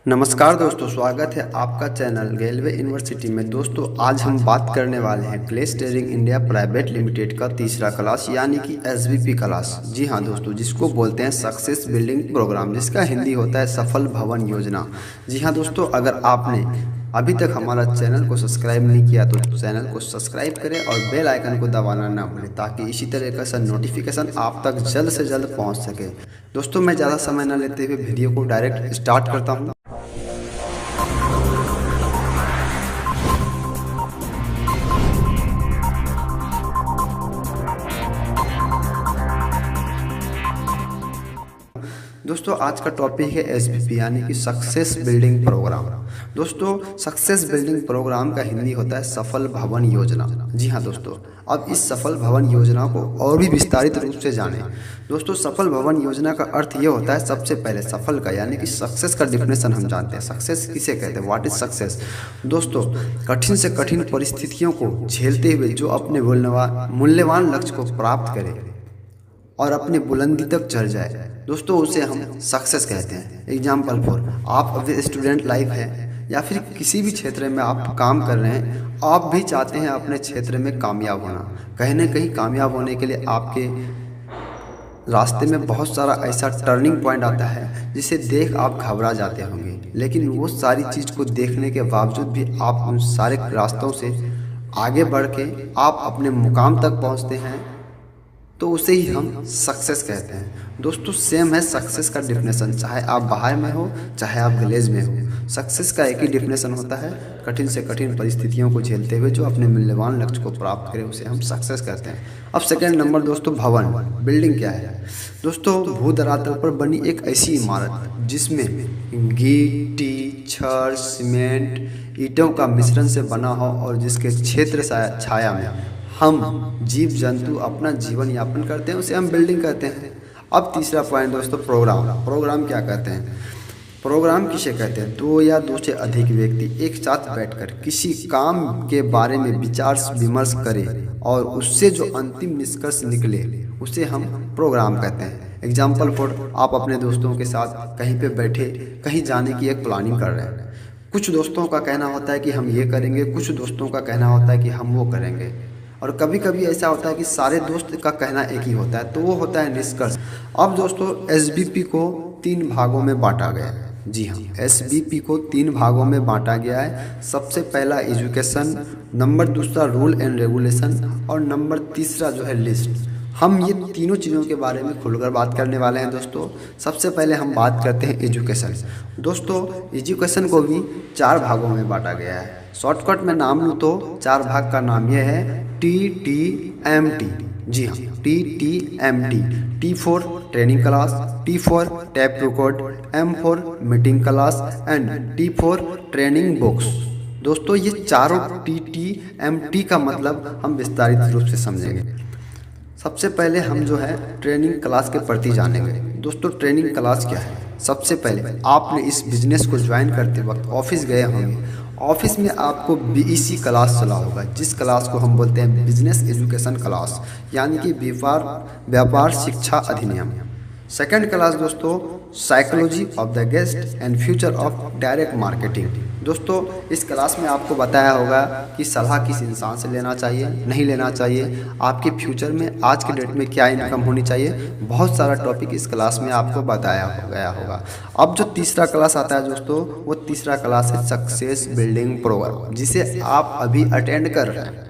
नमस्कार दोस्तों, स्वागत है आपका चैनल गेलवे यूनिवर्सिटी में। दोस्तों आज हम बात करने वाले हैं glace trading India private limited का तीसरा क्लास यानी कि एसबीपी क्लास। जी हाँ दोस्तों, जिसको बोलते हैं सक्सेस बिल्डिंग प्रोग्राम, जिसका हिंदी होता है सफल भवन योजना। जी हाँ दोस्तों, अगर आपने अभी तक हमारा चैनल को सब्सक्राइब नहीं किया तो चैनल को सब्सक्राइब करें और बेल आइकन को दबाना ना भूलें, ताकि इसी तरह का नोटिफिकेशन आप तक जल्द से जल्द पहुंच सके। दोस्तों मैं ज़्यादा समय न लेते हुए वीडियो को डायरेक्ट स्टार्ट करता हूं। दोस्तों आज का टॉपिक है एसबीपी यानी कि सक्सेस बिल्डिंग प्रोग्राम। दोस्तों सक्सेस बिल्डिंग प्रोग्राम का हिंदी होता है सफल भवन योजना। जी हाँ दोस्तों, अब इस सफल भवन योजना को और भी विस्तारित रूप से जानें। दोस्तों सफल भवन योजना का अर्थ ये होता है, सबसे पहले सफल का यानी कि सक्सेस का डिफिनेशन हम जानते हैं। सक्सेस किसे कहते हैं, व्हाट इज सक्सेस। दोस्तों कठिन से कठिन परिस्थितियों को झेलते हुए जो अपने मूल्यवान लक्ष्य को प्राप्त करे और अपनी बुलंदी तक चढ़ जाए, दोस्तों उसे हम सक्सेस कहते हैं। एग्जाम्पल फॉर, आप अभी स्टूडेंट लाइफ है या फिर किसी भी क्षेत्र में आप काम कर रहे हैं, आप भी चाहते हैं अपने क्षेत्र में कामयाब होना। कहीं ना कहीं कामयाब होने के लिए आपके रास्ते में बहुत सारा ऐसा टर्निंग पॉइंट आता है जिसे देख आप घबरा जाते होंगे, लेकिन वो सारी चीज़ को देखने के बावजूद भी आप उन सारे रास्तों से आगे बढ़ के आप अपने मुकाम तक पहुँचते हैं, तो उसे ही हम सक्सेस कहते हैं। दोस्तों सेम है सक्सेस का डिफिनेशन, चाहे आप बाहर में हो चाहे आप विलेज में हो, सक्सेस का एक ही डिफिनेशन होता है, कठिन से कठिन परिस्थितियों को झेलते हुए जो अपने मूल्यवान लक्ष्य को प्राप्त करे उसे हम सक्सेस कहते हैं। अब सेकेंड नंबर दोस्तों भवन, बिल्डिंग क्या है। दोस्तों भू धरातल पर बनी एक ऐसी इमारत जिसमें गिट्टी, छड़, सीमेंट, ईंटों का मिश्रण से बना हो और जिसके क्षेत्र छाया में हम जीव जंतु अपना जीवन यापन करते हैं, उसे हम बिल्डिंग कहते हैं। अब तीसरा पॉइंट दोस्तों प्रोग्राम। प्रोग्राम क्या कहते हैं, प्रोग्राम किसे कहते हैं, दो या दो से अधिक व्यक्ति एक साथ बैठकर किसी काम के बारे में विचार विमर्श करें और उससे जो अंतिम निष्कर्ष निकले उसे हम प्रोग्राम कहते हैं। एग्जाम्पल फॉर, आप अपने दोस्तों के साथ कहीं पे बैठे कहीं जाने की एक प्लानिंग कर रहे हैं। कुछ दोस्तों का कहना होता है कि हम ये करेंगे, कुछ दोस्तों का कहना होता है कि हम वो करेंगे, और कभी कभी ऐसा होता है कि सारे दोस्त का कहना एक ही होता है, तो वो होता है निष्कर्ष। अब दोस्तों एसबीपी को 3 भागों में बांटा गया है। जी हाँ, एसबीपी को 3 भागों में बांटा गया है। सबसे पहला एजुकेशन, नंबर दूसरा रूल एंड रेगुलेशन और नंबर तीसरा जो है लिस्ट। हम ये तीनों चीज़ों के बारे में खुलकर बात करने वाले हैं। दोस्तों सबसे पहले हम बात करते हैं एजुकेशन। दोस्तों एजुकेशन को भी 4 भागों में बांटा गया है। शॉर्टकट में नाम लूँ तो 4 भाग का नाम यह है TTMT। जी हाँ, TTMT। T for training class, T for tap record, M for meeting class and T for training books. दोस्तों ये चारों TTMT का मतलब हम विस्तारित रूप से समझेंगे। सबसे पहले हम जो है ट्रेनिंग क्लास के प्रति जानेंगे। दोस्तों ट्रेनिंग क्लास क्या है, सबसे पहले आपने इस बिजनेस को ज्वाइन करते वक्त ऑफिस गए होंगे। ऑफिस में आपको BEC क्लास चला होगा, जिस क्लास को हम बोलते हैं बिजनेस एजुकेशन क्लास, यानी कि व्यापार शिक्षा अधिनियम। सेकंड क्लास दोस्तों psychology of the guest and future of direct marketing. दोस्तों इस क्लास में आपको बताया होगा कि सलाह किस इंसान से लेना चाहिए, नहीं लेना चाहिए, आपके फ्यूचर में आज के डेट में क्या इनकम होनी चाहिए, बहुत सारा टॉपिक इस क्लास में आपको बताया गया होगा। अब जो तीसरा क्लास आता है दोस्तों, वो तीसरा क्लास है सक्सेस बिल्डिंग प्रोग्राम, जिसे आप अभी अटेंड कर रहे हैं।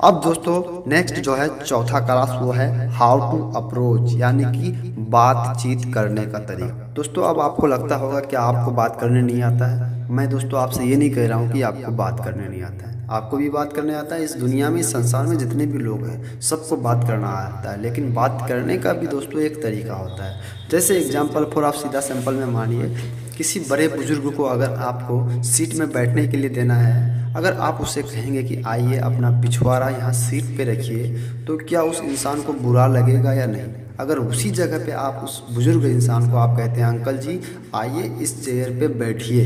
अब दोस्तों नेक्स्ट जो है चौथा क्लास वो है हाउ टू अप्रोच, यानी कि बातचीत करने का तरीका। दोस्तों अब आपको लगता होगा कि आपको बात करने नहीं आता है। मैं दोस्तों आपसे ये नहीं कह रहा हूँ कि आपको बात करने नहीं आता है, आपको भी बात करने आता है। इस दुनिया में, इस संसार में जितने भी लोग हैं सबको बात करना आता है, लेकिन बात करने का भी दोस्तों एक तरीका होता है। जैसे एग्जाम्पल फॉर, आप सीधा सिंपल में मानिए किसी बड़े बुजुर्ग को अगर आपको सीट में बैठने के लिए देना है, अगर आप उससे कहेंगे कि आइए अपना पिछवाड़ा यहाँ सीट पे रखिए, तो क्या उस इंसान को बुरा लगेगा या नहीं। अगर उसी जगह पे आप उस बुजुर्ग इंसान को आप कहते हैं अंकल जी आइए इस चेयर पे बैठिए,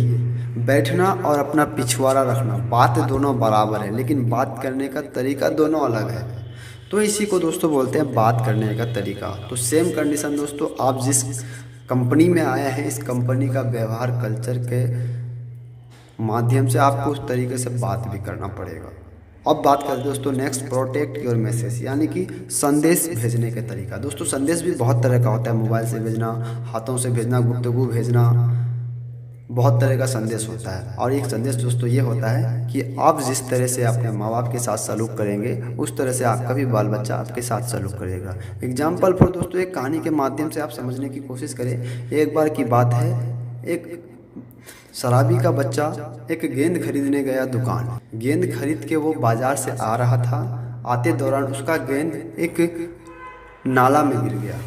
बैठना और अपना पिछवाड़ा रखना बात दोनों बराबर है, लेकिन बात करने का तरीका दोनों अलग है। तो इसी को दोस्तों बोलते हैं बात करने का तरीका। तो सेम कंडीशन दोस्तों, आप जिस कंपनी में आए हैं, इस कंपनी का व्यवहार कल्चर के माध्यम से आपको उस तरीके से बात भी करना पड़ेगा। अब बात करें दोस्तों नेक्स्ट, प्रोटेक्ट योर मैसेज, यानी कि संदेश भेजने के तरीका। दोस्तों संदेश भी बहुत तरह का होता है, मोबाइल से भेजना, हाथों से भेजना, गुफ्तगू भेजना, बहुत तरह का संदेश होता है। और एक संदेश दोस्तों ये होता है कि आप जिस तरह से अपने माँ बाप के साथ सलूक करेंगे उस तरह से आपका भी बाल बच्चा आपके साथ सलूक करेगा। एग्जाम्पल फॉर दोस्तों, एक कहानी के माध्यम से आप समझने की कोशिश करें। एक बार की बात है, एक शराबी का बच्चा एक गेंद खरीदने गया दुकान। गेंद खरीद के वो बाजार से आ रहा था। आते दौरान उसका गेंद एक नाला में गिर गया।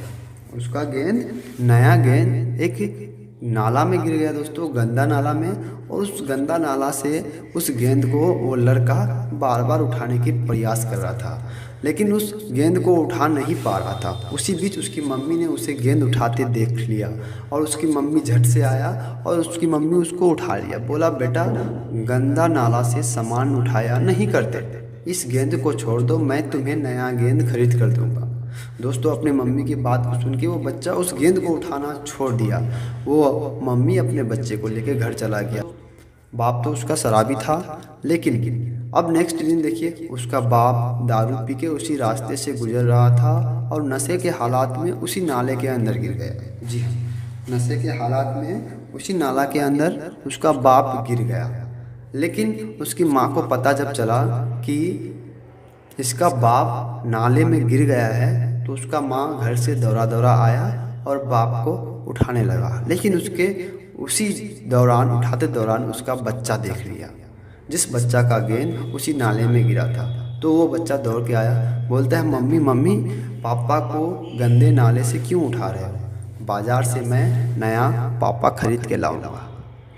उसका गेंद, नया गेंद एक नाला में गिर गया दोस्तों, गंदा नाला में। और उस गंदा नाला से उस गेंद को वो लड़का बार बार उठाने की प्रयास कर रहा था, लेकिन उस गेंद को उठा नहीं पा रहा था। उसी बीच उसकी मम्मी ने उसे गेंद उठाते देख लिया और उसकी मम्मी झट से आया और उसकी मम्मी उसको उठा लिया। बोला, बेटा गंदा नाला से सामान उठाया नहीं करते, इस गेंद को छोड़ दो, मैं तुम्हें नया गेंद खरीद कर दूंगा। दोस्तों अपने मम्मी की बात को सुन के वो बच्चा उस गेंद को उठाना छोड़ दिया। वो मम्मी अपने बच्चे को लेकर घर चला गया। बाप तो उसका शराबी था, लेकिन अब नेक्स्ट दिन देखिए, उसका बाप दारू पी के उसी रास्ते से गुजर रहा था और नशे के हालात में उसी नाले के अंदर गिर गया। जी हाँ, नशे के हालात में उसी नाला के अंदर उसका बाप गिर गया। लेकिन उसकी माँ को पता जब चला कि इसका बाप नाले में गिर गया है, तो उसका माँ घर से दौड़ा दौड़ा आया और बाप को उठाने लगा। लेकिन उसके उसी दौरान, उठाते दौरान उसका बच्चा देख लिया, जिस बच्चा का गेंद उसी नाले में गिरा था। तो वो बच्चा दौड़ के आया, बोलता है, मम्मी मम्मी पापा को गंदे नाले से क्यों उठा रहे हो? बाज़ार से मैं नया पापा खरीद के लाऊंगा।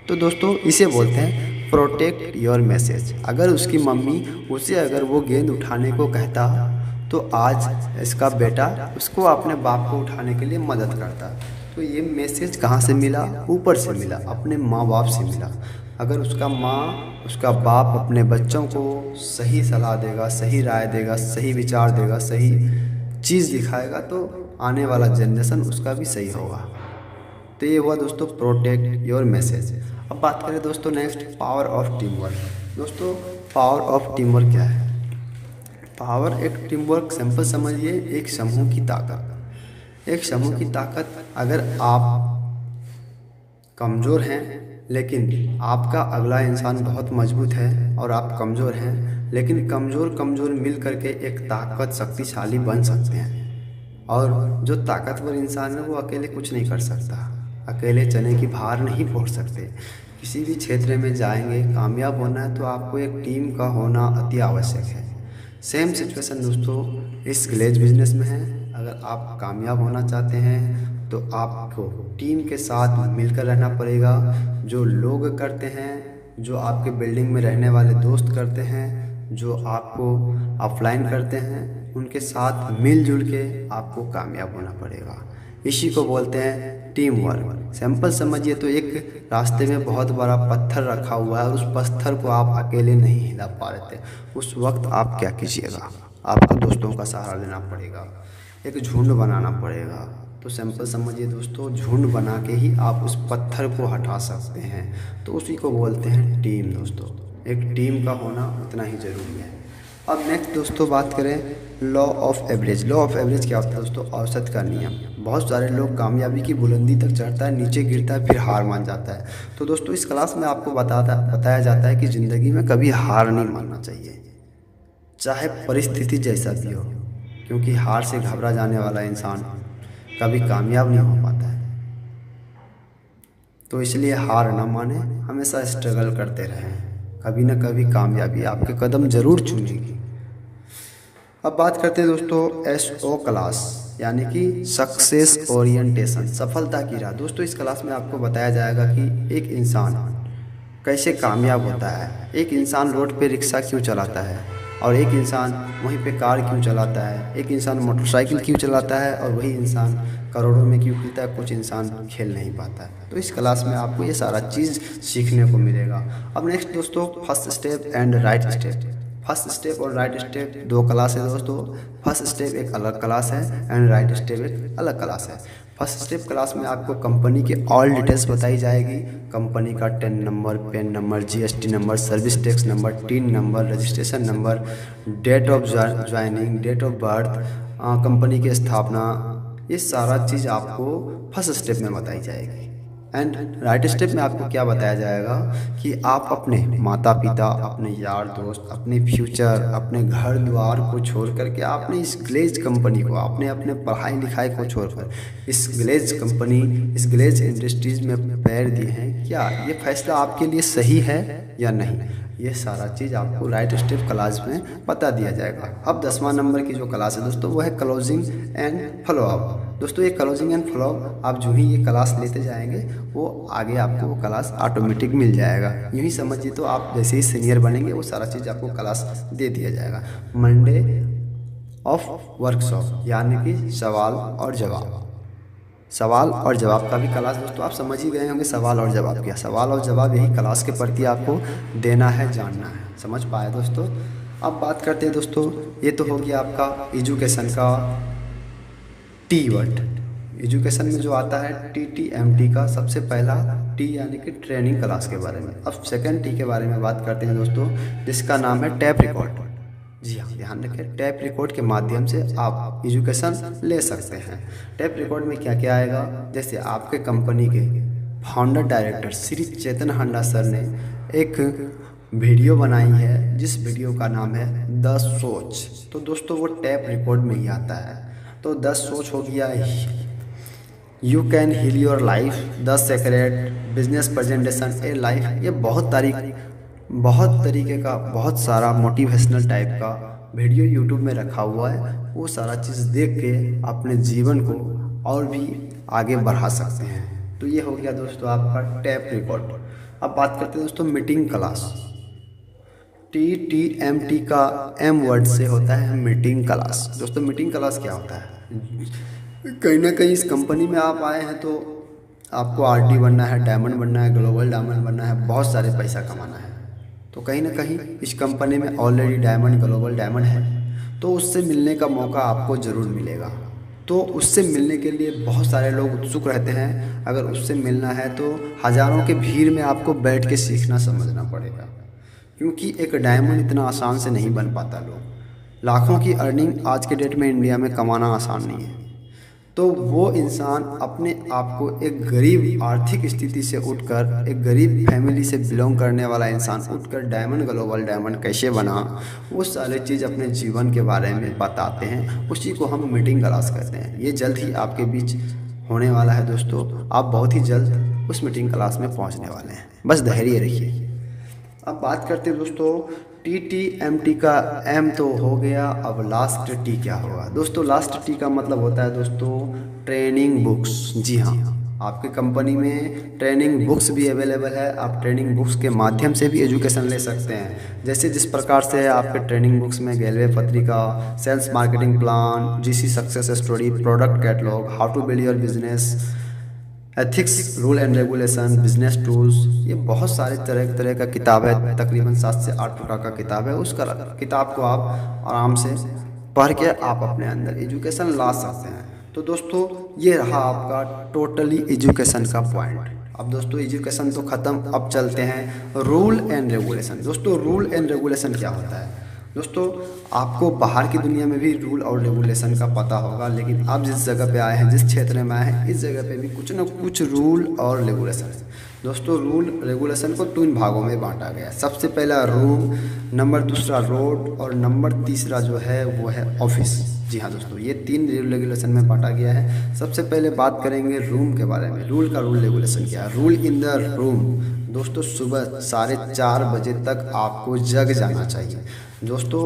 तो दोस्तों इसे बोलते हैं प्रोटेक्ट योर मैसेज। अगर उसकी मम्मी उसे अगर वो गेंद उठाने को कहता तो आज इसका बेटा उसको अपने बाप को उठाने के लिए मदद करता। तो ये मैसेज कहाँ से मिला? ऊपर से मिला, अपने माँ बाप से मिला। अगर उसका माँ, उसका बाप अपने बच्चों को सही सलाह देगा, सही राय देगा, सही विचार देगा, सही चीज़ दिखाएगा, तो आने वाला जनरेशन उसका भी सही होगा। तो ये हुआ दोस्तों प्रोटेक्ट योर मैसेज। अब बात करें दोस्तों next, power of team work. दोस्तों पावर ऑफ टीम वर्क क्या है? पावर एक टीम वर्क सिंपल समझिए, एक समूह की ताकत। एक समूह की ताकत, अगर आप कमज़ोर हैं लेकिन आपका अगला इंसान बहुत मजबूत है और आप कमज़ोर हैं, लेकिन कमज़ोर मिल करके एक ताकत शक्तिशाली बन सकते हैं। और जो ताकतवर इंसान है वो अकेले कुछ नहीं कर सकता, अकेले चने की भार नहीं फोड़ सकते। किसी भी क्षेत्र में जाएंगे, कामयाब होना है तो आपको एक टीम का होना अति आवश्यक है। सेम सिचुएशन दोस्तों इस ग्लेज बिजनेस में है। अगर आप कामयाब होना चाहते हैं तो आपको टीम के साथ मिलकर रहना पड़ेगा। जो लोग करते हैं, जो आपके बिल्डिंग में रहने वाले दोस्त करते हैं, जो आपको ऑफलाइन करते हैं, उनके साथ मिलजुल के आपको कामयाब होना पड़ेगा। इसी को बोलते हैं टीम वर्क। सिंपल समझिए तो एक रास्ते में बहुत बड़ा पत्थर रखा हुआ है और उस पत्थर को आप अकेले नहीं हिला पा रहे थे, उस वक्त आप क्या कीजिएगा? आपको दोस्तों का सहारा लेना पड़ेगा, एक झुंड बनाना पड़ेगा। तो सिंपल समझिए दोस्तों, झुंड बना के ही आप उस पत्थर को हटा सकते हैं। तो उसी को बोलते हैं टीम। दोस्तों एक टीम का होना उतना ही ज़रूरी है। अब नेक्स्ट दोस्तों बात करें law of average. Law of average क्या होता है दोस्तों? औसत का नियम। बहुत सारे लोग कामयाबी की बुलंदी तक चढ़ता है, नीचे गिरता है, फिर हार मान जाता है। तो दोस्तों इस क्लास में आपको बताया जाता है कि ज़िंदगी में कभी हार नहीं मानना चाहिए, चाहे परिस्थिति जैसा भी हो, क्योंकि हार से घबरा जाने वाला इंसान कभी कामयाब नहीं हो पाता है। तो इसलिए हार ना माने, हमेशा स्ट्रगल करते रहें, कभी ना कभी कामयाबी आपके कदम ज़रूर चूमेगी। अब बात करते हैं दोस्तों SO क्लास, यानी कि सक्सेस ओरिएंटेशन, सफलता की राह। दोस्तों इस क्लास में आपको बताया जाएगा कि एक इंसान कैसे कामयाब होता है, एक इंसान रोड पे रिक्शा क्यों चलाता है और एक इंसान वहीं पे कार क्यों चलाता है, एक इंसान मोटरसाइकिल क्यों चलाता है और वही इंसान करोड़ों में क्यों खेलता है, कुछ इंसान खेल नहीं पाता है। तो इस क्लास में आपको ये सारा चीज़ सीखने को मिलेगा। अब नेक्स्ट दोस्तों first step and right step. First step और राइट स्टेप दो क्लास है दोस्तों। फर्स्ट स्टेप एक अलग क्लास है एंड राइट स्टेप एक अलग क्लास है। फर्स्ट स्टेप क्लास में आपको कंपनी के ऑल डिटेल्स बताई जाएगी। कंपनी का TAN number, PAN number, GST number, service tax number, TIN number, registration number, date of joining, date of birth, company की स्थापना, ये सारा चीज़ आपको फर्स्ट स्टेप में बताई जाएगी। एंड राइट स्टेप में आपको क्या बताया जाएगा कि आप अपने माता पिता, अपने यार दोस्त, अपने फ्यूचर, अपने घर द्वार को छोड़ करके आपने इस ग्लेज कंपनी को, आपने अपने पढ़ाई लिखाई को छोड़कर इस ग्लेज कंपनी, इस ग्लेज इंडस्ट्रीज में पैर दिए हैं। क्या ये फैसला आपके लिए सही है या नहीं, ये सारा चीज़ आपको राइट स्टेप क्लास में बता दिया जाएगा। अब 10वां नंबर की जो क्लास है दोस्तों वो है क्लोजिंग एंड फॉलोअप। दोस्तों ये क्लोजिंग एंड फॉलोअप आप जो ही ये क्लास लेते जाएंगे वो आगे आपको वो क्लास ऑटोमेटिक मिल जाएगा। यूँ ही समझिए तो आप जैसे ही सीनियर बनेंगे वो सारा चीज़ आपको क्लास दे दिया जाएगा। मंडे ऑफ वर्कशॉप यानी कि सवाल और जवाब, सवाल और जवाब का भी क्लास दोस्तों आप समझ ही गए होंगे। सवाल और जवाब क्या, सवाल और जवाब यही क्लास के प्रति आपको देना है, जानना है। समझ पाए दोस्तों। अब बात करते हैं दोस्तों, ये तो हो गया आपका एजुकेशन का टी वर्ड। एजुकेशन में जो आता है TTMT का सबसे पहला टी यानी कि ट्रेनिंग क्लास के बारे में। अब सेकंड टी के बारे में बात करते हैं दोस्तों, जिसका नाम है टैप रिकॉर्ड। जी हाँ, ध्यान रखें, टैप रिकॉर्ड के माध्यम से आप एजुकेशन ले सकते हैं। टैप रिकॉर्ड में क्या क्या आएगा, जैसे आपके कंपनी के फाउंडर डायरेक्टर श्री चेतन हंडा सर ने एक वीडियो बनाई है जिस वीडियो का नाम है 10 सोच। तो दोस्तों वो टैप रिकॉर्ड में ही आता है। तो 10 सोच हो गया, you can heal your life, 10 secret, business presentation a life, ये बहुत तरीके का बहुत सारा मोटिवेशनल टाइप का वीडियो यूट्यूब में रखा हुआ है। वो सारा चीज़ देख के अपने जीवन को और भी आगे बढ़ा सकते हैं। तो ये हो गया दोस्तों आपका टैप रिकॉर्ड। अब बात करते हैं दोस्तों मीटिंग क्लास। TTMT का M वर्ड से होता है मीटिंग क्लास। दोस्तों मीटिंग क्लास क्या होता है, कहीं ना कहीं इस कंपनी में आप आए हैं तो आपको RD बनना है, डायमंड बनना है, ग्लोबल डायमंड बनना है, बहुत सारे पैसा कमाना है। तो कहीं ना कहीं इस कंपनी में ऑलरेडी डायमंड, ग्लोबल डायमंड है, तो उससे मिलने का मौका आपको ज़रूर मिलेगा। तो उससे मिलने के लिए बहुत सारे लोग उत्सुक रहते हैं। अगर उससे मिलना है तो हज़ारों के भीड़ में आपको बैठ के सीखना समझना पड़ेगा, क्योंकि एक डायमंड इतना आसान से नहीं बन पाता। लोग लाखों की अर्निंग आज के डेट में इंडिया में कमाना आसान नहीं है। तो वो इंसान अपने आप को एक गरीब आर्थिक स्थिति से उठकर, एक गरीब फैमिली से बिलोंग करने वाला इंसान उठकर डायमंड, ग्लोबल डायमंड कैसे बना, वो सारी चीज़ अपने जीवन के बारे में बताते हैं। उसी को हम मीटिंग क्लास कहते हैं। ये जल्द ही आपके बीच होने वाला है दोस्तों। आप बहुत ही जल्द उस मीटिंग क्लास में पहुँचने वाले हैं, बस धैर्य रखिए। अब बात करते हैं दोस्तों TTMT का M तो हो गया, अब लास्ट टी क्या होगा दोस्तों। लास्ट टी का मतलब होता है दोस्तों ट्रेनिंग बुक्स। जी हाँ, आपके कंपनी में ट्रेनिंग बुक्स भी अवेलेबल है। आप ट्रेनिंग बुक्स के माध्यम से भी एजुकेशन ले सकते हैं। जैसे जिस प्रकार से है आपके ट्रेनिंग बुक्स में गैलवे पत्रिका, sales marketing plan, GC success story, product catalogue, how to build your business, ethics, rule and regulation, business tools, ये बहुत सारे तरह का किताब है। तकरीबन 7 से 8 प्रकार का किताब है। उस किताब को आप आराम से पढ़ के आप अपने अंदर एजुकेशन ला सकते हैं। तो दोस्तों ये रहा आपका टोटली एजुकेशन का पॉइंट। अब दोस्तों एजुकेशन तो ख़त्म, अब चलते हैं रूल एंड रेगुलेशन। दोस्तों रूल एंड रेगुलेशन क्या होता है दोस्तों, आपको बाहर की दुनिया में भी रूल और रेगुलेशन का पता होगा, लेकिन आप जिस जगह पे आए हैं, जिस क्षेत्र में आए हैं, इस जगह पे भी कुछ ना कुछ रूल और रेगुलेशन है। दोस्तों रूल रेगुलेशन को 3 भागों में बांटा गया है। सबसे पहला रूम, नंबर दूसरा रोड, और नंबर तीसरा जो है वो है ऑफिस। जी हाँ दोस्तों, ये 3 रूल रेगुलेशन में बांटा गया है। सबसे पहले बात करेंगे रूम के बारे में। रूल का रूल रेगुलेशन क्या है। रूल इन द रूम दोस्तों, सुबह 4:30 बजे तक आपको जग जाना चाहिए। दोस्तों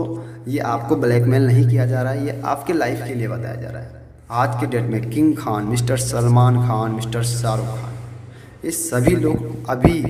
ये आपको ब्लैकमेल नहीं किया जा रहा है, ये आपके लाइफ के लिए बताया जा रहा है। आज के डेट में king Khan, mister Salman Khan, mister Shahrukh Khan, ये सभी लोग अभी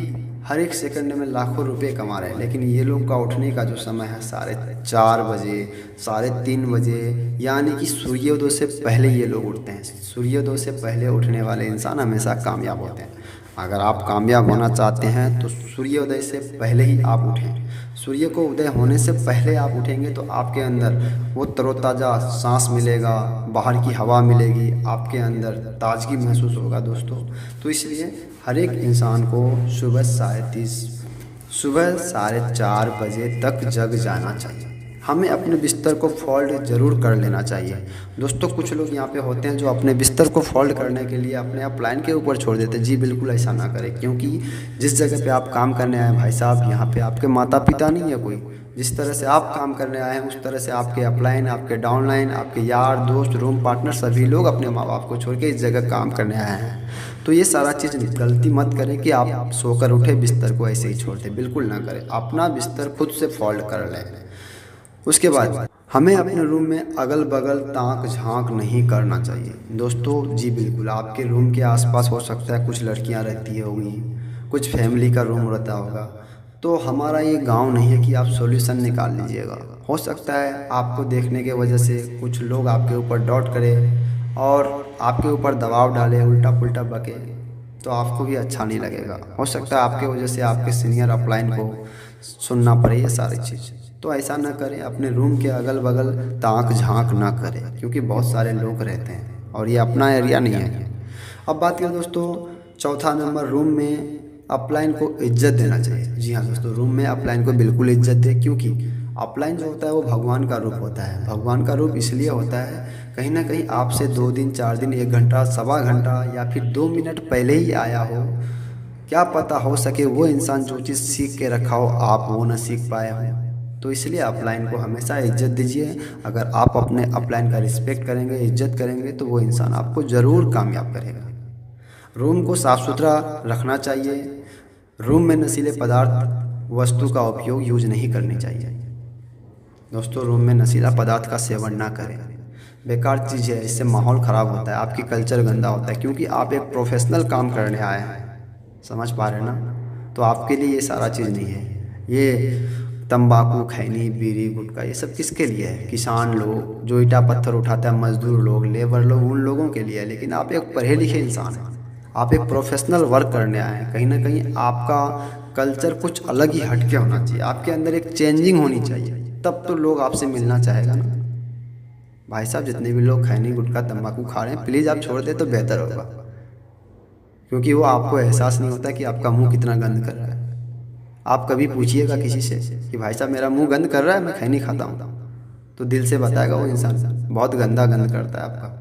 हर एक सेकंड में लाखों रुपए कमा रहे हैं, लेकिन ये लोग का उठने का जो समय है 4:30 बजे, 3:30 बजे, यानी कि सूर्योदय से पहले ये लोग उठते हैं। सूर्योदय से पहले उठने वाले इंसान हमेशा कामयाब होते हैं। अगर आप कामयाब होना चाहते हैं तो सूर्योदय से पहले ही आप उठें। सूर्य को उदय होने से पहले आप उठेंगे तो आपके अंदर वो तरोताज़ा सांस मिलेगा, बाहर की हवा मिलेगी, आपके अंदर ताजगी महसूस होगा दोस्तों। तो इसलिए हर एक इंसान को सुबह 4:30 बजे तक जग जाना चाहिए। हमें अपने बिस्तर को फोल्ड ज़रूर कर लेना चाहिए दोस्तों। कुछ लोग यहाँ पे होते हैं जो अपने बिस्तर को फोल्ड करने के लिए अपने अपलाइन के ऊपर छोड़ देते हैं। जी बिल्कुल ऐसा ना करें, क्योंकि जिस जगह पे आप काम करने आए भाई साहब, यहाँ पे आपके माता पिता नहीं है कोई। जिस तरह से आप काम करने आए हैं उस तरह से आपके अपलाइन, आपके डाउनलाइन, आपके यार दोस्त, रूम पार्टनर सभी लोग अपने माँ बाप को छोड़ के इस जगह काम करने आए हैं। तो ये सारा चीज़ गलती मत करें कि आप सोकर उठे बिस्तर को ऐसे ही छोड़ दें, बिल्कुल ना करें। अपना बिस्तर खुद से फोल्ड कर लें। उसके बाद हमें अपने रूम में अगल बगल ताक झांक नहीं करना चाहिए दोस्तों। जी बिल्कुल, आपके रूम के आसपास हो सकता है कुछ लड़कियां रहती होंगी, कुछ फैमिली का रूम रहता होगा। तो हमारा ये गांव नहीं है कि आप सॉल्यूशन निकाल लीजिएगा। हो सकता है आपको देखने के वजह से कुछ लोग आपके ऊपर डाउट करें और आपके ऊपर दबाव डाले, उल्टा पुल्टा बके, तो आपको भी अच्छा नहीं लगेगा। हो सकता है आपके वजह से आपके सीनियर अपलाइन को सुनना पड़े ये सारी चीज़। तो ऐसा ना करें, अपने रूम के अगल बगल ताक झांक ना करें, क्योंकि बहुत सारे लोग रहते हैं और ये अपना एरिया नहीं है। अब बात करें दोस्तों, चौथा नंबर, रूम में अपलाइन को इज्जत देना चाहिए। जी हाँ दोस्तों, रूम में अपलाइन को बिल्कुल इज्जत दें, क्योंकि अपलाइन जो होता है वो भगवान का रूप होता है। भगवान का रूप इसलिए होता है, कहीं ना कहीं आपसे 2 दिन 4 दिन 1 घंटा, सवा घंटा या फिर 2 मिनट पहले ही आया हो। क्या पता हो सके वो इंसान जो चीज़ सीख के रखा हो आप वो ना सीख पाए हो। तो इसलिए अपलाइन को हमेशा इज्जत दीजिए। अगर आप अपने अपलाइन का रिस्पेक्ट करेंगे, इज्जत करेंगे, तो वो इंसान आपको ज़रूर कामयाब करेगा। रूम को साफ़ सुथरा रखना चाहिए। रूम में नशीले पदार्थ वस्तु का उपयोग यूज नहीं करनी चाहिए दोस्तों। रूम में नशीला पदार्थ का सेवन ना करें, बेकार चीज़ है, इससे माहौल ख़राब होता है, आपकी कल्चर गंदा होता है, क्योंकि आप एक प्रोफेशनल काम करने आए हैं। समझ पा रहे ना? तो आपके लिए ये सारा चीज़ नहीं है। ये तंबाकू, खैनी, बीड़ी, गुटखा, ये सब किसके लिए है? किसान लोग जो ईटा पत्थर उठाते हैं, मजदूर लोग, लेबर लोग, उन लोगों के लिए है। लेकिन आप एक पढ़े लिखे इंसान हैं, आप एक प्रोफेशनल वर्क करने आए हैं। कहीं ना कहीं आपका कल्चर कुछ अलग ही हटके होना चाहिए, आपके अंदर एक चेंजिंग होनी चाहिए, तब तो लोग आपसे मिलना चाहेगा ना। भाई साहब, जितने भी लोग खैनी, गुटखा, तंबाकू खा रहे हैं, प्लीज़ आप छोड़ दें तो बेहतर होगा, क्योंकि वो आपको एहसास नहीं होता कि आपका मुंह कितना गंद कर रहा है। आप कभी पूछिएगा किसी से कि भाई साहब मेरा मुंह गंद कर रहा है, मैं खैनी खाता हूँ, तो दिल से बताएगा वो इंसान बहुत गंदा गंद करता है आपका।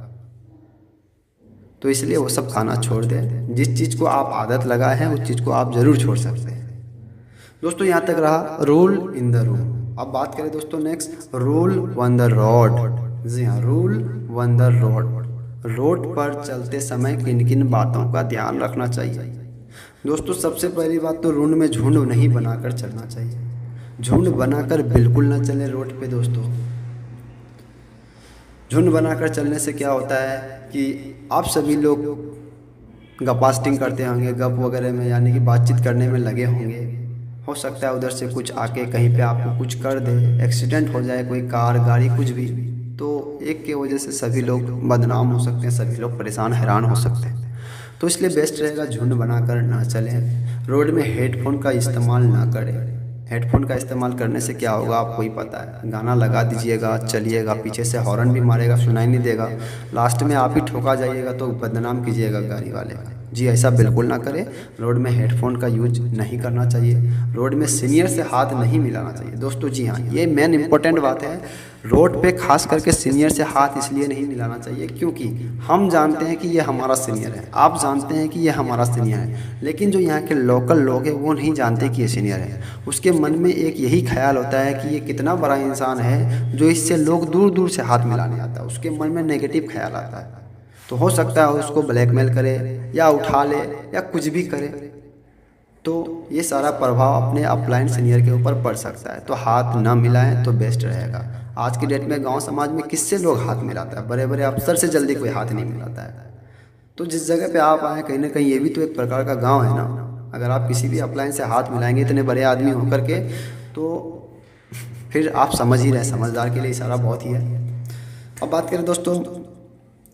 तो इसलिए वो सब खाना छोड़ दें। जिस चीज़ को आप आदत लगाए हैं उस चीज़ को आप ज़रूर छोड़ सकते हैं दोस्तों। यहाँ तक रहा रूल इन द रूम। अब बात करें दोस्तों next, rule on the road. जी हाँ, rule on the road. Road पर चलते समय किन किन बातों का ध्यान रखना चाहिए दोस्तों। सबसे पहली बात तो रोड में झुंड नहीं बनाकर चलना चाहिए। झुंड बनाकर बिल्कुल ना चलें रोड पे दोस्तों। झुंड बनाकर चलने से क्या होता है कि आप सभी लोग गपास्टिंग करते होंगे, गप वगैरह में, यानी कि बातचीत करने में लगे होंगे। हो सकता है उधर से कुछ आके कहीं पे आपको कुछ कर दे, एक्सीडेंट हो जाए, कोई कार गाड़ी कुछ भी, तो एक के वजह से सभी लोग बदनाम हो सकते हैं, सभी लोग परेशान हैरान हो सकते हैं। तो इसलिए बेस्ट रहेगा झुंड बनाकर ना चलें। रोड में हेडफोन का इस्तेमाल ना करें। हेडफोन का इस्तेमाल करने से क्या होगा आपको ही पता है। गाना लगा दीजिएगा, चलिएगा, पीछे से हॉर्न भी मारेगा, सुनाई नहीं देगा, लास्ट में आप ही ठोका जाइएगा तो बदनाम कीजिएगा गाड़ी वाले का। जी ऐसा बिल्कुल ना करें। रोड में हेडफोन का यूज नहीं करना चाहिए। रोड में सीनियर से हाथ नहीं मिलाना चाहिए दोस्तों। जी हाँ, ये मेन इंपॉर्टेंट बात है। रोड पे खास करके सीनियर से हाथ इसलिए नहीं मिलाना चाहिए क्योंकि हम जानते हैं कि ये हमारा सीनियर है, आप जानते हैं कि ये हमारा सीनियर है, लेकिन जो यहाँ के लोकल लोग हैं वो नहीं जानते कि ये सीनियर है। उसके मन में एक यही ख्याल होता है कि ये कितना बड़ा इंसान है जो इससे लोग दूर दूर से हाथ मिलाने आता है। उसके मन में नेगेटिव ख्याल आता है, तो हो सकता है उसको ब्लैकमेल करे या उठा ले या कुछ भी करे, तो ये सारा प्रभाव अपने अपलाइन सीनियर के ऊपर पड़ सकता है। तो हाथ ना मिलाएं तो बेस्ट रहेगा। आज की डेट में गांव समाज में किससे लोग हाथ मिलाता है? बड़े बड़े अफसर से जल्दी कोई हाथ नहीं मिलाता है। तो जिस जगह पे आप आए, कहीं ना कहीं ये भी तो एक प्रकार का गाँव है ना। अगर आप किसी भी अपलाइन से हाथ मिलाएंगे इतने बड़े आदमी होकर के, तो फिर आप समझ ही रहे, समझदार के लिए इशारा बहुत ही है। अब बात करें दोस्तों,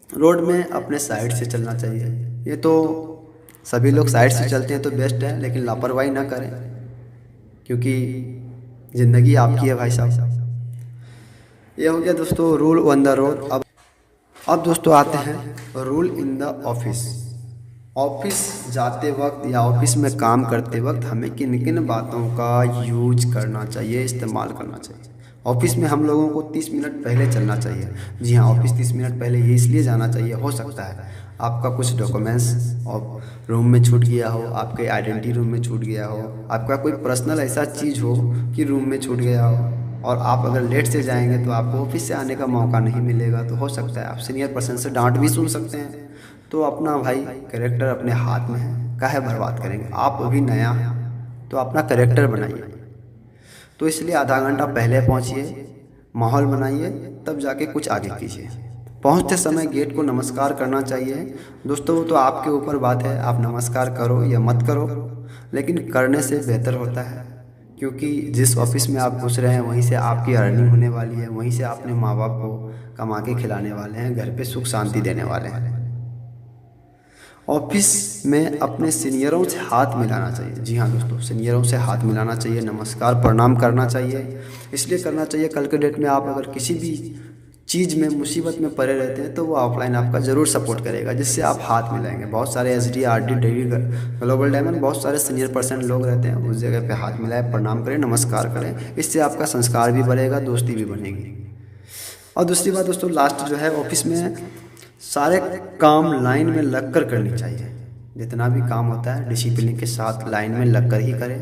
रोड में अपने साइड से चलना चाहिए। ये तो सभी लोग साइड से चलते हैं तो बेस्ट है, लेकिन लापरवाही ना करें, क्योंकि ज़िंदगी आपकी है भाई साहब। ये हो गया दोस्तों रूल ऑन द रोड। अब दोस्तों आते हैं rule in the office. Office जाते वक्त या ऑफिस में काम करते वक्त हमें किन किन बातों का यूज करना चाहिए, इस्तेमाल करना चाहिए। ऑफिस में हम लोगों को 30 मिनट पहले चलना चाहिए। जी हाँ, ऑफिस 30 मिनट पहले ये इसलिए जाना चाहिए, हो सकता है आपका कुछ डॉक्यूमेंट्स और रूम में छूट गया हो, आपके आइडेंटिटी रूम में छूट गया हो, आपका कोई पर्सनल ऐसा चीज़ हो कि रूम में छूट गया हो, और आप अगर लेट से जाएंगे तो आपको ऑफिस से आने का मौका नहीं मिलेगा। तो हो सकता है आप सीनियर पर्सन से डांट भी सुन सकते हैं। तो अपना भाई कैरेक्टर अपने हाथ में है, काहे बर्बाद करेंगे। आप अभी नया हैं तो अपना कैरेक्टर बनाइए। तो इसलिए आधा घंटा पहले पहुंचिए, माहौल बनाइए, तब जाके कुछ आगे कीजिए। पहुंचते समय गेट को नमस्कार करना चाहिए। दोस्तों वो तो आपके ऊपर बात है, आप नमस्कार करो या मत करो, लेकिन करने से बेहतर होता है, क्योंकि जिस ऑफिस में आप घुस रहे हैं वहीं से आपकी अर्निंग होने वाली है, वहीं से अपने माँ बाप को कमा के खिलाने वाले हैं, घर पे सुख शांति देने वाले हैं। ऑफिस में अपने सीनियरों से हाथ मिलाना चाहिए। जी हाँ दोस्तों, सीनियरों से हाथ मिलाना चाहिए, नमस्कार प्रणाम करना चाहिए। इसलिए करना चाहिए, कल के डेट में आप अगर किसी भी चीज़ में मुसीबत में पड़े रहते हैं तो वो ऑफलाइन आपका ज़रूर सपोर्ट करेगा, जिससे आप हाथ मिलाएंगे। बहुत सारे SD RD daily global diamond बहुत सारे सीनियर पर्सन लोग रहते हैं, उस जगह पे हाथ मिलाए, प्रणाम करें, नमस्कार करें। इससे आपका संस्कार भी बढ़ेगा, दोस्ती भी बनेगी। और दूसरी बात दोस्तों, लास्ट जो है, ऑफिस में सारे काम लाइन में लग कर करनी चाहिए। जितना भी काम होता है डिसिप्लिन के साथ लाइन में लग कर ही करें,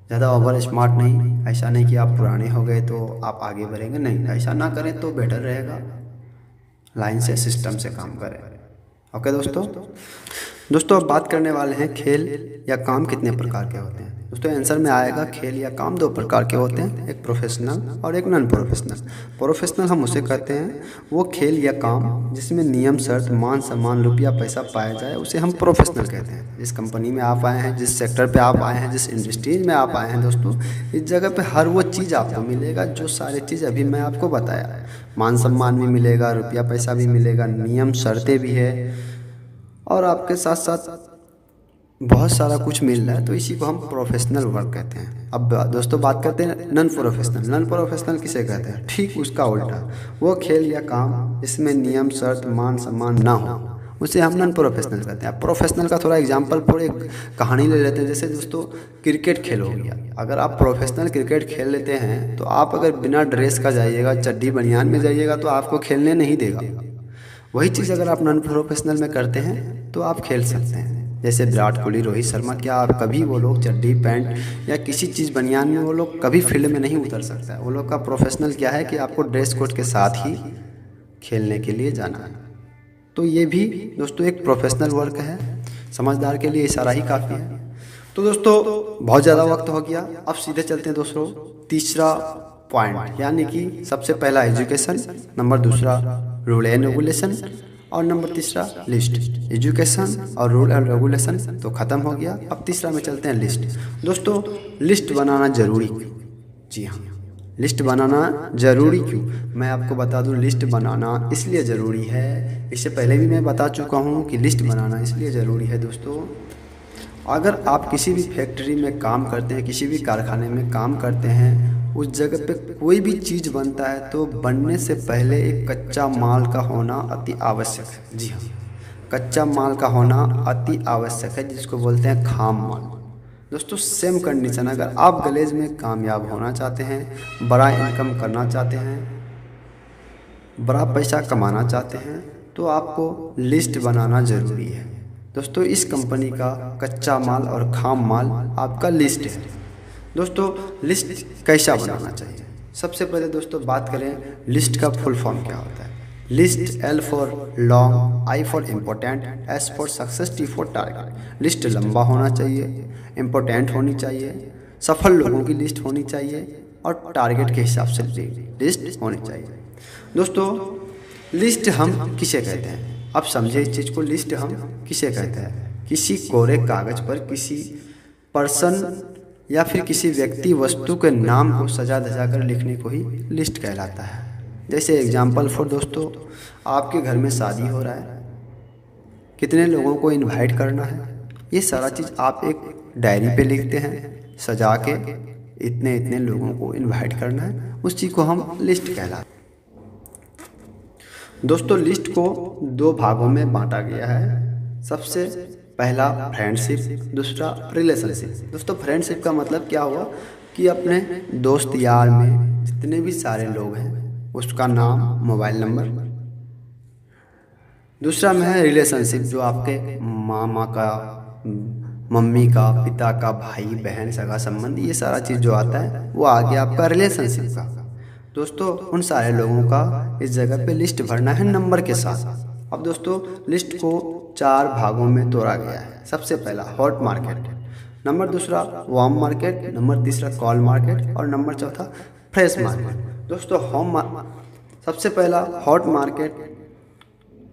ज़्यादा ओवर स्मार्ट नहीं। ऐसा नहीं कि आप पुराने हो गए तो आप आगे बढ़ेंगे, नहीं, ऐसा ना करें तो बेटर रहेगा। लाइन से सिस्टम से काम करें। ओके दोस्तों अब बात करने वाले हैं खेल या काम कितने प्रकार के होते हैं। दोस्तों आंसर में आएगा खेल या काम 2 प्रकार के होते हैं, एक प्रोफेशनल और एक नॉन प्रोफेशनल। प्रोफेशनल हम उसे कहते हैं वो खेल या काम जिसमें नियम शर्त मान सम्मान रुपया पैसा पाया जाए, उसे हम प्रोफेशनल कहते हैं। जिस कंपनी में आप आए हैं, जिस सेक्टर पे आप आए हैं, जिस इंडस्ट्रीज में आप आए हैं दोस्तों, इस जगह पे हर वो चीज़ आपको मिलेगा जो सारी चीज़ अभी मैं आपको बताया। मान सम्मान भी मिलेगा, रुपया पैसा भी मिलेगा, नियम शर्तें भी है, और आपके साथ साथ बहुत सारा कुछ मिल रहा है। तो इसी को हम प्रोफेशनल वर्क कहते हैं। अब दोस्तों बात करते हैं नॉन प्रोफेशनल। नॉन प्रोफेशनल किसे कहते हैं? ठीक उसका उल्टा, वो खेल या काम जिसमें नियम शर्त मान सम्मान ना हो, उसे हम नॉन प्रोफेशनल कहते हैं। प्रोफेशनल का थोड़ा एग्जांपल पर एक कहानी ले लेते हैं। जैसे दोस्तों क्रिकेट खेल हो गया, अगर आप प्रोफेशनल क्रिकेट खेल लेते हैं तो आप अगर बिना ड्रेस का जाइएगा, चड्डी बनियान में जाइएगा तो आपको खेलने नहीं देगा। वही चीज़ अगर आप नॉन प्रोफेशनल में करते हैं तो आप खेल सकते हैं। जैसे विराट कोहली, रोहित शर्मा, क्या आप कभी वो लोग चड्डी पैंट या किसी चीज़ बनियान में वो लोग कभी फील्ड में नहीं उतर सकता है। वो लोग का प्रोफेशनल क्या है कि आपको ड्रेस कोड के साथ ही खेलने के लिए जाना है। तो ये भी दोस्तों एक प्रोफेशनल वर्क है। समझदार के लिए इशारा ही काफ़ी है। तो दोस्तों बहुत ज़्यादा वक्त हो गया, अब सीधे चलते हैं दोस्तों तीसरा पॉइंट, यानी कि सबसे पहला एजुकेशन, नंबर दूसरा रूल एंड रेगुलेशन, और नंबर तीसरा लिस्ट। एजुकेशन और रूल एंड रेगुलेशन तो ख़त्म हो गया, अब तीसरा में चलते हैं लिस्ट। दोस्तों लिस्ट बनाना ज़रूरी क्यों? जी हाँ, लिस्ट बनाना ज़रूरी क्यों? मैं आपको बता दूं, लिस्ट बनाना इसलिए ज़रूरी है, इससे पहले भी मैं बता चुका हूं कि लिस्ट बनाना इसलिए ज़रूरी है दोस्तों। अगर आप किसी भी फैक्ट्री में काम करते हैं, किसी भी कारखाने में काम करते हैं, उस जगह पे कोई भी चीज़ बनता है तो बनने से पहले एक कच्चा माल का होना अति आवश्यक है। जी हाँ, कच्चा माल का होना अति आवश्यक है, जिसको बोलते हैं खाम माल। दोस्तों सेम कंडीशन, अगर आप गलेज में कामयाब होना चाहते हैं, बड़ा इनकम करना चाहते हैं, बड़ा पैसा कमाना चाहते हैं, तो आपको लिस्ट बनाना ज़रूरी है। दोस्तों इस कंपनी का कच्चा माल और खाम माल आपका लिस्ट है। दोस्तों लिस्ट कैसा बनाना चाहिए? सबसे पहले दोस्तों बात करें लिस्ट का फुल फॉर्म क्या होता है। List, L for long, I for important, S for success, T for target. List लंबा होना चाहिए, इम्पोर्टेंट होनी चाहिए, सफल लोगों की लिस्ट होनी चाहिए, और टारगेट के हिसाब से लिस्ट होनी चाहिए। दोस्तों लिस्ट हम किसे कहते हैं? अब समझे इस चीज़ को, लिस्ट हम किसे कहते हैं? किसी कोरे कागज़ पर किसी पर्सन या फिर किसी व्यक्ति वस्तु के नाम को सजा धजा कर लिखने को ही लिस्ट कहलाता है। जैसे एग्जाम्पल फॉर दोस्तों, आपके घर में शादी हो रहा है, कितने लोगों को इनवाइट करना है, ये सारा चीज़ आप एक डायरी पे लिखते हैं सजा के, इतने इतने लोगों को इनवाइट करना है, उस चीज़ को हम लिस्ट कहलाते हैं। दोस्तों लिस्ट को 2 भागों में बांटा गया है। सबसे पहला फ्रेंडशिप, दूसरा रिलेशनशिप। दोस्तों फ्रेंडशिप का मतलब क्या हुआ कि अपने दोस्त यार में जितने भी सारे लोग हैं उसका नाम, मोबाइल नंबर। दूसरा में है रिलेशनशिप, जो आपके मामा का, मम्मी का, पिता का, भाई बहन, सगा संबंधी, ये सारा चीज़ जो आता है वो आ गया आपका रिलेशनशिप का। दोस्तों उन सारे लोगों का इस जगह पे लिस्ट भरना है नंबर के साथ। अब दोस्तों लिस्ट को 4 भागों में तोड़ा गया है। सबसे पहला हॉट मार्केट, नंबर दूसरा वार्म मार्केट, नंबर तीसरा कॉल मार्केट और नंबर चौथा फ्रेश मार्केट। दोस्तों सबसे पहला हॉट मार्केट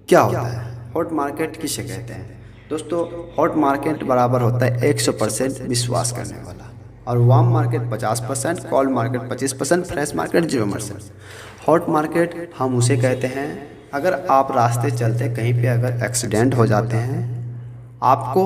क्या होता है? हॉट मार्केट किसे कहते हैं? दोस्तों हॉट मार्केट बराबर होता है 100% विश्वास करने वाला, और warm market 50%, call market 25%, fresh market 0%। Hot market हम उसे कहते हैं अगर आप रास्ते चलते कहीं पे अगर एक्सीडेंट हो जाते हैं, आपको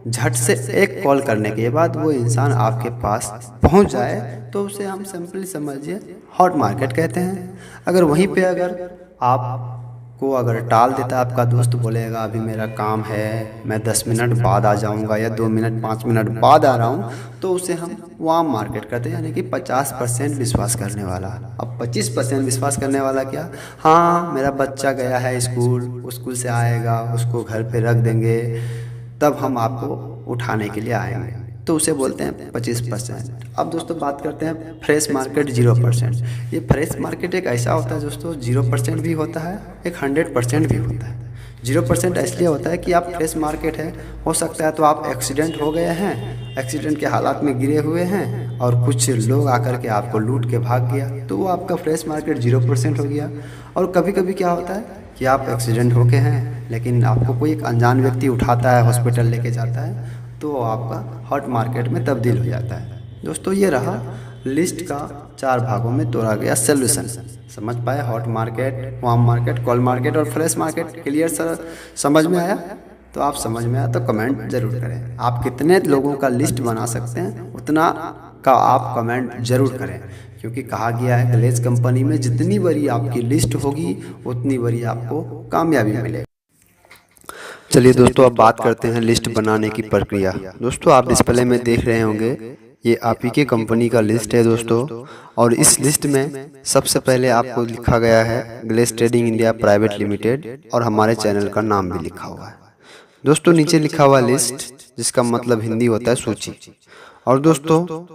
झट से एक कॉल करने के बाद वो इंसान आपके पास पहुंच जाए तो उसे हम सिंपली समझिए हॉट मार्केट कहते हैं। अगर वहीं पे अगर आपको अगर टाल देता, आपका दोस्त बोलेगा अभी मेरा काम है, मैं 10 मिनट बाद आ जाऊंगा या 2 मिनट 5 मिनट बाद आ रहा हूं, तो उसे हम वार्म मार्केट कहते हैं, यानी कि 50% विश्वास करने वाला। अब 25% विश्वास करने वाला क्या? हाँ मेरा बच्चा गया है स्कूल से आएगा, उसको घर पे रख देंगे, तब हम आपको उठाने के लिए आएंगे, तो उसे बोलते हैं 25%। अब दोस्तों बात करते हैं फ्रेश मार्केट 0%। ये फ्रेश मार्केट एक ऐसा होता है दोस्तों, 0% भी होता है, एक 100% भी होता है। 0% इसलिए होता है कि आप फ्रेश मार्केट है, हो सकता है तो आप एक्सीडेंट हो गए हैं, एक्सीडेंट के हालात में गिरे हुए हैं और कुछ लोग आकर के आपको लूट के भाग गया, तो वो आपका फ्रेश मार्केट 0% हो गया। और कभी कभी क्या होता है कि आप एक्सीडेंट होके हैं लेकिन आपको कोई एक अनजान व्यक्ति उठाता है, हॉस्पिटल लेके जाता है, तो आपका हॉट मार्केट में तब्दील हो जाता है। दोस्तों ये रहा लिस्ट का 4 भागों में तोड़ा गया सॉल्यूशन। समझ पाए? Hot market, warm market, call market और फ्रेश मार्केट। Clear sir? समझ में आया? तो आप समझ में आया तो कमेंट जरूर करें। आप कितने लोगों का लिस्ट बना सकते हैं उतना का आप कमेंट जरूर करें, क्योंकि कहा गया है ग्लेज कंपनी में जितनी बड़ी आपकी लिस्ट होगी उतनी बड़ी आपको कामयाबी मिलेगी। चलिए दोस्तों अब बात करते हैं लिस्ट बनाने की प्रक्रिया। दोस्तों आप डिस्प्ले में देख रहे होंगे ये आप ही के कंपनी का लिस्ट है दोस्तों, और इस लिस्ट में सबसे पहले आपको लिखा गया है Glaze trading India private limited और हमारे चैनल का नाम भी लिखा हुआ है। दोस्तों नीचे लिखा हुआ लिस्ट, जिसका मतलब हिंदी होता है सूची, और दोस्तों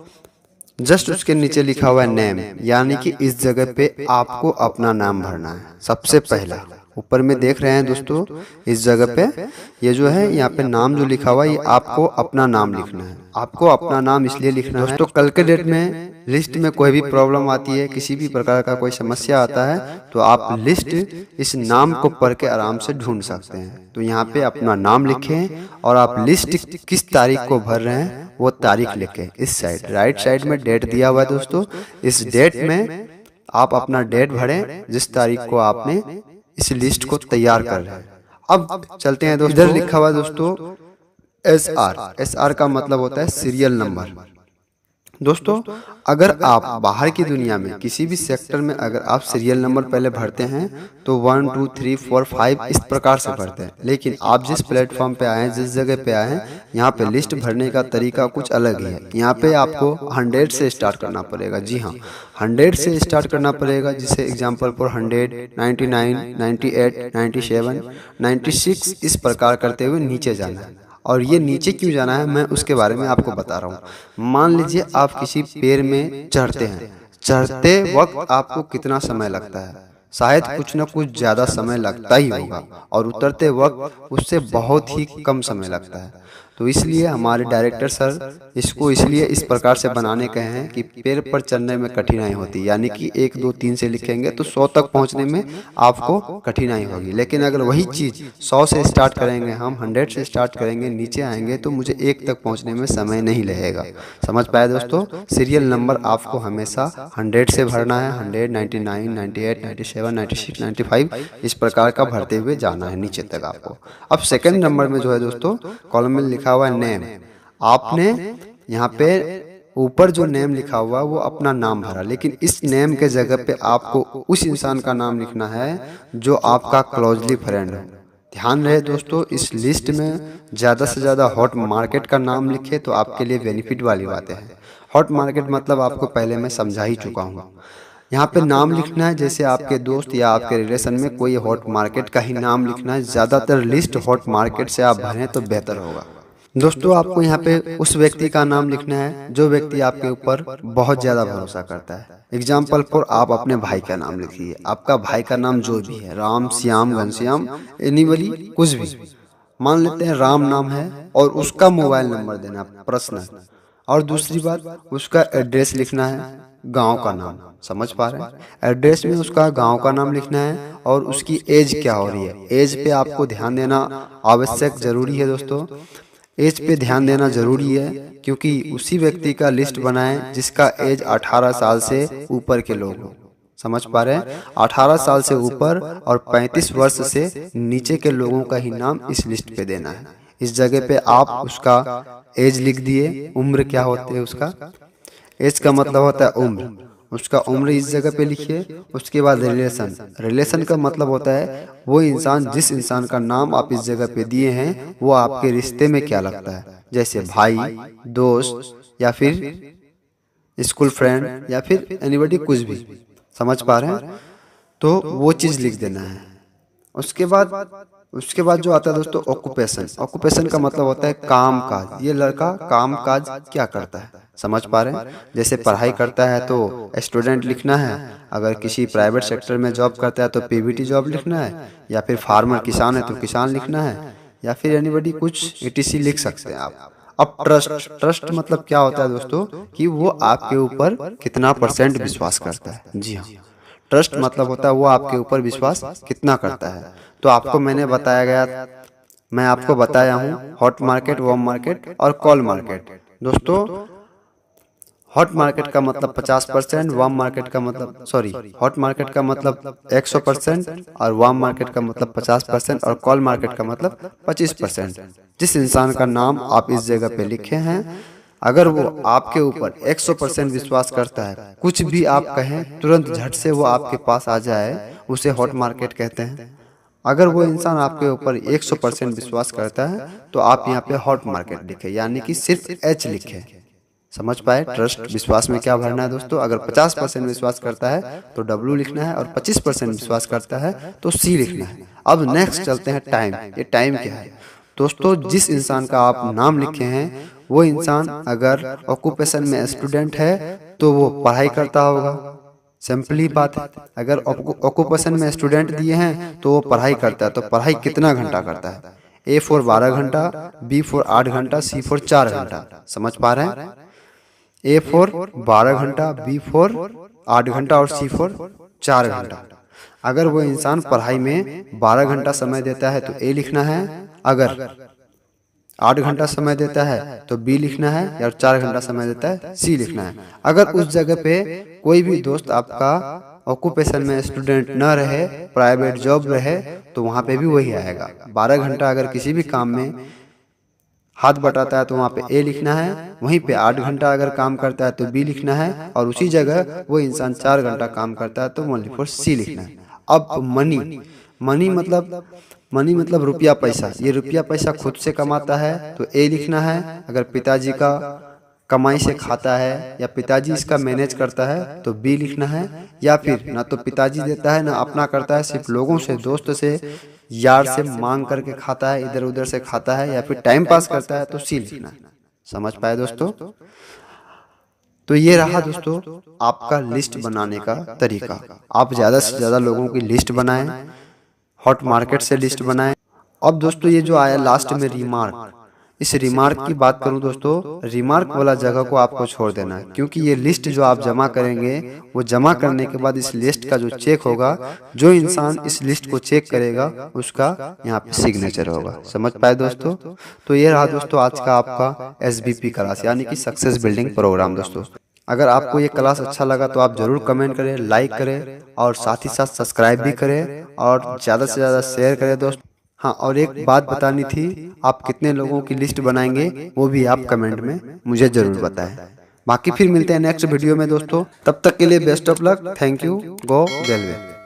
जस्ट उसके नीचे लिखा हुआ है नेम, यानी कि इस जगह पे आपको अपना नाम भरना है। सबसे पहला ऊपर में देख रहे हैं दोस्तों, इस जगह पे ये जो है यहाँ पे नाम जो लिखा हुआ है, ये आपको अपना नाम लिखना है। आपको अपना नाम इसलिए लिखना है दोस्तों, कल के डेट में लिस्ट में कोई भी प्रॉब्लम आती है, किसी भी प्रकार का कोई समस्या आता है, तो आप लिस्ट इस नाम को पढ़ के आराम से ढूंढ सकते हैं। तो यहाँ पे अपना नाम लिखें और आप लिस्ट किस तारीख को भर रहे हैं वो तारीख लिखें। इस साइड राइट साइड में डेट दिया हुआ है दोस्तों, इस डेट में आप अपना डेट भरें जिस तारीख को आपने इस लिस्ट को तैयार कर रहे हैं। अब चलते हैं दोस्तों, इधर लिखा हुआ दोस्तों SR का मतलब होता है सीरियल नंबर। दोस्तों अगर आप बाहर की दुनिया में किसी भी सेक्टर में अगर आप सीरियल नंबर पहले भरते हैं तो 1 2 3 4 5 इस प्रकार से भरते हैं, लेकिन आप जिस प्लेटफॉर्म पे आए हैं, जिस जगह पे आए हैं, यहाँ पे लिस्ट भरने का तरीका कुछ अलग ही है। यहाँ पे आपको 100 से स्टार्ट करना पड़ेगा। जी हाँ, 100 से स्टार्ट करना पड़ेगा, जिसे एग्जाम्पल फॉर 100, 99, 98, 97, 96 इस प्रकार करते हुए नीचे जाना है। और ये नीचे क्यों जाना है मैं उसके बारे में आपको बता रहा हूँ। मान लीजिए आप किसी पेड़ में चढ़ते हैं, चढ़ते वक्त आपको कितना समय लगता है? शायद कुछ न कुछ ज़्यादा समय लगता ही होगा, और उतरते वक्त उससे बहुत ही कम समय लगता है। तो इसलिए हमारे डायरेक्टर सर इसको इसलिए इस प्रकार से बनाने कहे हैं कि पेड़ पर चढ़ने में कठिनाई होती है, यानी कि 1 2 3 से लिखेंगे तो 100 तक पहुंचने में आपको कठिनाई होगी। लेकिन अगर वही चीज़ 100 से स्टार्ट करेंगे, हम 100 से स्टार्ट करेंगे, नीचे आएंगे तो मुझे 1 तक पहुंचने में समय नहीं लगेगा। समझ पाए दोस्तों? सीरियल नंबर आपको हमेशा 100 से भरना है, 100, 99, 98, 97, 96, 95 इस प्रकार का भरते हुए जाना है नीचे तक आपको। अब सेकेंड नंबर में जो है दोस्तों कॉलम में लिखा लिखा हुआ है नेम, आपने यहाँ पे ऊपर जो नेम लिखा हुआ है वो अपना नाम भरा, लेकिन इस नेम के जगह पे आपको उस इंसान का नाम लिखना है जो आपका क्लोजली फ्रेंड हो। ध्यान रहे दोस्तों, इस लिस्ट में ज़्यादा से ज़्यादा हॉट मार्केट का नाम लिखे तो आपके लिए बेनिफिट वाली बातें हैं। हॉट मार्केट मतलब आपको पहले मैं समझा ही चुका हूँ। यहाँ पे नाम लिखना है, जैसे आपके दोस्त या आपके रिलेशन में कोई हॉट मार्केट का ही नाम लिखना है। ज़्यादातर लिस्ट हॉट मार्केट से आप भरें तो बेहतर होगा। दोस्तों आपको यहाँ पे उस व्यक्ति का नाम लिखना है जो व्यक्ति आपके ऊपर बहुत ज़्यादा भरोसा करता है। एग्जाम्पल फॉर, आप अपने भाई का नाम लिखिए। आपका भाई का नाम जो भी है, राम, श्याम, घनश्याम, एनीबडी, कुछ भी, मान लेते हैं राम नाम है, और उसका मोबाइल नंबर देना पर्सनल। और दूसरी बात, उसका एड्रेस लिखना है, गांव का नाम। समझ पा रहे हैं? एड्रेस में उसका गांव का नाम लिखना है और उसकी एज क्या हो रही है। एज पे आपको ध्यान देना आवश्यक जरूरी है दोस्तों। एज पे ध्यान देना जरूरी है क्योंकि उसी व्यक्ति का लिस्ट बनाएं जिसका एज 18 साल से ऊपर के लोग हो। समझ पा रहे हैं? 18 साल से ऊपर और 35 वर्ष से नीचे के लोगों का ही नाम इस लिस्ट पे देना है। इस जगह पे आप उसका एज लिख दिए। उम्र क्या होती है उसका? एज का मतलब होता है उम्र। उसका उम्र इस जगह पे लिखिए। उसके बाद रिलेशन। रिलेशन का मतलब होता है वो इंसान, जिस इंसान का नाम आप इस जगह पे दिए हैं वो आपके रिश्ते में क्या लगता है, जैसे भाई, दोस्त, या फिर स्कूल फ्रेंड, या फिर एनीबडी, कुछ भी। समझ पा रहे हैं? तो वो चीज़ लिख देना है। उसके बाद जो आता है दोस्तों ऑक्यूपेशन। ऑक्यूपेशन का मतलब होता है काम काज। ये लड़का काम काज क्या करता है। समझ पा रहे हैं? जैसे पढ़ाई करता है तो स्टूडेंट लिखना है, अगर किसी प्राइवेट सेक्टर में जॉब करता है तो पीवीटी जॉब लिखना है, या फिर फार्मर किसान है तो किसान लिखना है, या फिर एनीबडी कुछ ETC लिख सकते हैं आप। अब ट्रस्ट। ट्रस्ट मतलब क्या होता है दोस्तों कि वो आपके ऊपर कितना % विश्वास करता है। जी हाँ, ट्रस्ट मतलब होता है वो आपके ऊपर विश्वास कितना करता है। तो आपको मैं आपको बताया हूँ हॉट मार्केट, वार्म मार्केट और कॉल मार्केट। दोस्तों हॉट मार्केट का मतलब 50%, वार्म मार्केट का मतलब हॉट मार्केट का मतलब 100% और वार्म मार्केट का मतलब 50% और कॉल मार्केट का मतलब 25%। जिस इंसान का नाम आप इस जगह पे लिखे हैं, अगर वो आपके ऊपर 100% विश्वास करता है, कुछ भी आप कहें तुरंत झट से वो आपके पास आ जाए, उसे हॉट मार्केट कहते हैं। अगर वो इंसान आपके ऊपर 100% विश्वास करता है तो आप यहाँ पे हॉट मार्केट लिखे, यानी कि सिर्फ H लिखे। समझ पाए? ट्रस्ट, विश्वास में क्या भरना है दोस्तों? अगर 50% विश्वास करता है तो W लिखना है, और 25% विश्वास करता है तो C लिखना है। अब नेक्स्ट चलते हैं टाइम। ये टाइम क्या है दोस्तों? जिस इंसान का आप नाम लिखे हैं वो इंसान अगर ऑक्यूपेशन में स्टूडेंट है तो वो पढ़ाई करता होगा। सिंपली बात है, अगर ऑक्यूपेशन में स्टूडेंट दिए हैं तो वो पढ़ाई करता है, तो पढ़ाई कितना घंटा करता है? A फॉर 12 घंटा, B फॉर 8 घंटा, C फॉर 4 घंटा। समझ पा रहे हैं? A फॉर 12 घंटा, B फॉर 8 घंटा और C फॉर 4 घंटा। अगर वो इंसान पढ़ाई में 12 घंटा समय देता है तो A लिखना है, अगर 8 घंटा समय देता है तो B लिखना है, या 4 घंटा समय देता है C लिखना है। अगर उस जगह पे कोई भी दोस्त आपका ऑक्यूपेशन में स्टूडेंट न रहे, प्राइवेट जॉब रहे, तो वहाँ पे भी वही आएगा। 12 घंटा अगर किसी भी काम में हाथ बटाता है तो वहाँ पे A लिखना है, वहीं पे 8 घंटा अगर काम करता है तो B लिखना है, और उसी जगह वो इंसान 4 घंटा काम करता है तो ओनली फॉर C लिखना है। अब मनी मतलब रुपया पैसा। ये रुपया पैसा खुद से कमाता है तो A लिखना है, अगर पिताजी का कमाई से खाता है या पिताजी इसका मैनेज करता है तो B लिखना है, या फिर ना तो पिताजी देता है ना अपना करता है, सिर्फ लोगों से, दोस्त से, यार से मांग करके खाता है, इधर उधर से खाता है, या फिर टाइम पास करता है तो C लिखना है। समझ पाए दोस्तों? तो ये रहा दोस्तों आपका लिस्ट बनाने का तरीका। आप ज़्यादा से ज़्यादा लोगों की लिस्ट बनाएं, हॉट मार्केट से लिस्ट बनाएं। अब दोस्तों ये जो आया लास्ट में रिमार्क, इस रिमार्क की बात करूं दोस्तों, रिमार्क वाला जगह को आपको छोड़ देना है, क्योंकि ये लिस्ट जो आप जमा करेंगे, वो जमा करने के बाद इस लिस्ट का जो चेक होगा, जो इंसान इस लिस्ट को चेक करेगा उसका यहाँ पे सिग्नेचर होगा। समझ पाए दोस्तों? तो ये रहा दोस्तों आज का आपका SBP क्लास, यानी कि सक्सेस बिल्डिंग प्रोग्राम। दोस्तों अगर आपको ये क्लास अच्छा लगा तो आप जरूर कमेंट करें, लाइक करें, और साथ ही साथ सब्सक्राइब भी करें, और ज़्यादा से ज़्यादा शेयर करें दोस्तों। हाँ, और एक बात बतानी थी, आप कितने लोगों की लिस्ट बनाएंगे वो भी आप कमेंट में मुझे जरूर बताएं। बाकी फिर मिलते हैं नेक्स्ट वीडियो में दोस्तों, तब तक के लिए best of luck. Thank you. Go railway.